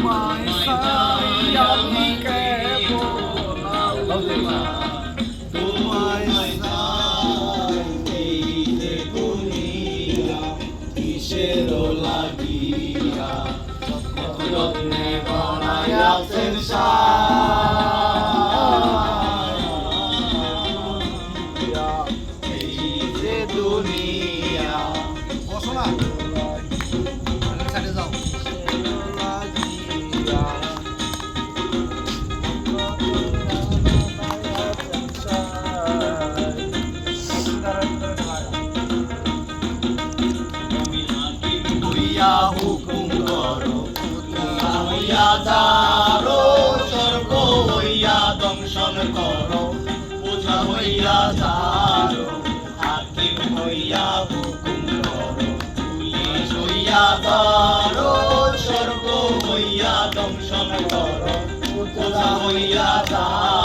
তোমায় চাই আমি কেবল আল্লাহ তোমায় চাই এই যে দুনিয়া কিসের লাগিয়া কত যত্নে বানাইয়াছেন এই যে দুনিয়া বসো না সাইডে যাও হুকুম করো হইয়া যারো স্বর্গ হইয়া দংশন করো পূজা হইয়া যারো হাকিম হইয়া হুকুম করো পুলিশ হইয়া যারো স্বর্গ হইয়া দংশন করো পূজা হইয়া যারো